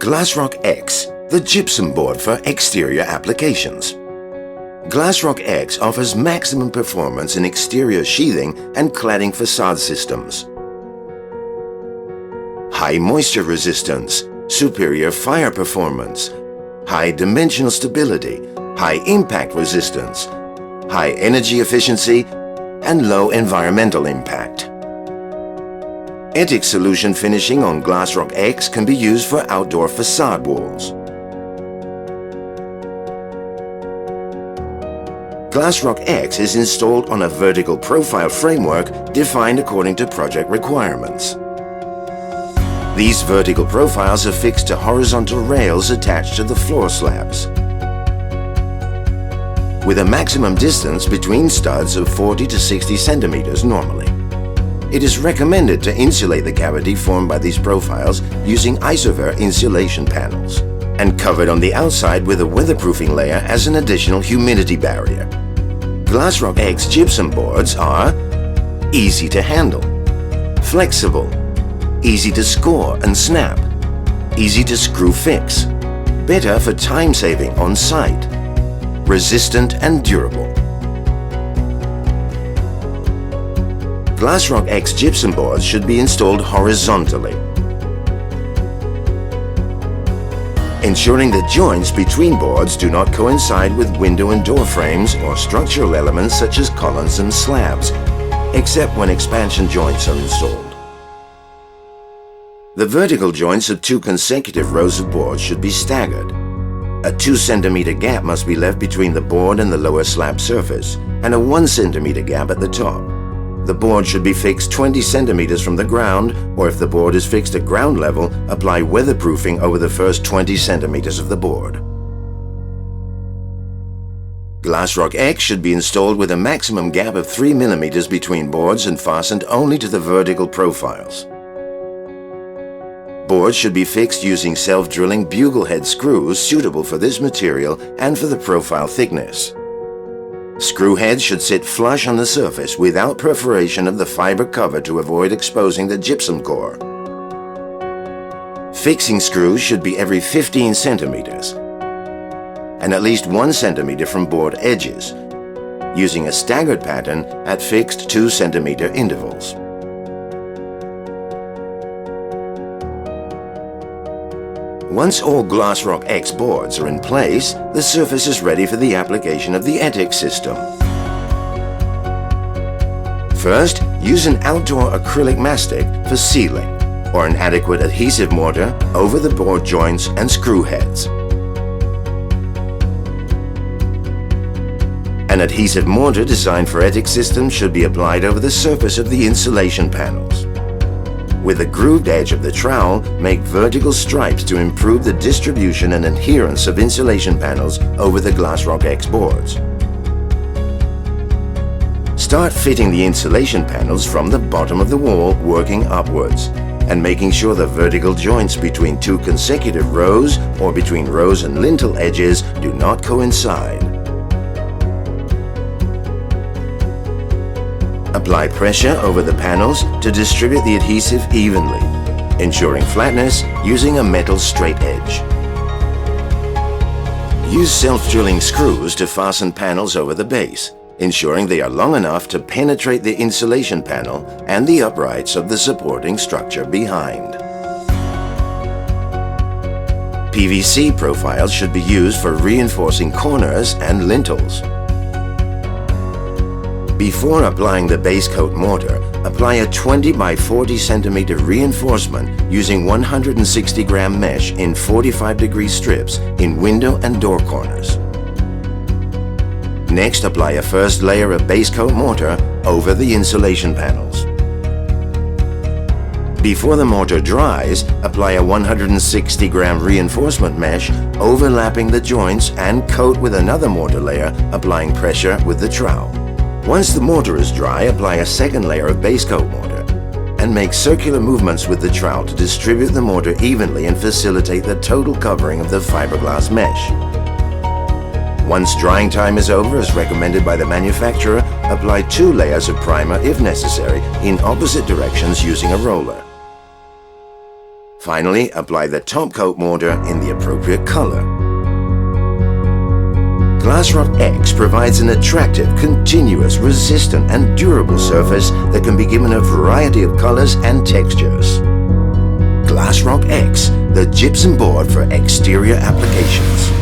GlasrocX, the gypsum board for exterior applications. GlasrocX offers maximum performance in exterior sheathing and cladding facade systems. High moisture resistance, superior fire performance, high dimensional stability, high impact resistance, high energy efficiency, and low environmental impact. ETIC solution finishing on GlasrocX can be used for outdoor facade walls. GlasrocX is installed on a vertical profile framework defined according to project requirements. These vertical profiles are fixed to horizontal rails attached to the floor slabs, with a maximum distance between studs of 40 to 60 centimeters normally. It is recommended to insulate the cavity formed by these profiles using isover insulation panels and covered on the outside with a weatherproofing layer as an additional humidity barrier. GlasrocX gypsum boards are easy to handle, flexible, easy to score and snap, easy to screw fix, better for time saving on site, resistant and durable. GlasrocX gypsum boards should be installed horizontally, ensuring the joints between boards do not coincide with window and door frames or structural elements such as columns and slabs, except when expansion joints are installed. The vertical joints of 2 consecutive rows of boards should be staggered. A 2 centimeter gap must be left between the board and the lower slab surface, and a 1 centimeter gap at the top. The board should be fixed 20 centimeters from the ground, or if the board is fixed at ground level, apply weatherproofing over the first 20 centimeters of the board. GlasrocX should be installed with a maximum gap of 3 millimeters between boards and fastened only to the vertical profiles. Boards should be fixed using self-drilling bugle head screws suitable for this material and for the profile thickness. Screw heads should sit flush on the surface without perforation of the fiber cover to avoid exposing the gypsum core. Fixing screws should be every 15 centimeters and at least 1 centimeter from board edges, using a staggered pattern at fixed 2 centimeter intervals. Once all GlasrocX boards are in place, the surface is ready for the application of the ETIC system. First, use an outdoor acrylic mastic for sealing, or an adequate adhesive mortar over the board joints and screw heads. An adhesive mortar designed for ETIC systems should be applied over the surface of the insulation panels. With the grooved edge of the trowel, make vertical stripes to improve the distribution and adherence of insulation panels over the GlasrocX boards. Start fitting the insulation panels from the bottom of the wall, working upwards, and making sure the vertical joints between 2 consecutive rows or between rows and lintel edges do not coincide. Apply pressure over the panels to distribute the adhesive evenly, ensuring flatness using a metal straight edge. Use self-drilling screws to fasten panels over the base, ensuring they are long enough to penetrate the insulation panel and the uprights of the supporting structure behind. PVC profiles should be used for reinforcing corners and lintels. Before applying the base coat mortar, apply a 20 by 40 centimeter reinforcement using 160 gram mesh in 45-degree strips in window and door corners. Next, apply a first layer of base coat mortar over the insulation panels. Before the mortar dries, apply a 160 gram reinforcement mesh overlapping the joints and coat with another mortar layer, applying pressure with the trowel. Once the mortar is dry, apply a second layer of base coat mortar and make circular movements with the trowel to distribute the mortar evenly and facilitate the total covering of the fiberglass mesh. Once drying time is over, as recommended by the manufacturer, apply 2 layers of primer if necessary in opposite directions using a roller. Finally, apply the top coat mortar in the appropriate color. GlasrocX provides an attractive, continuous, resistant and durable surface that can be given a variety of colors and textures. GlasrocX, the gypsum board for exterior applications.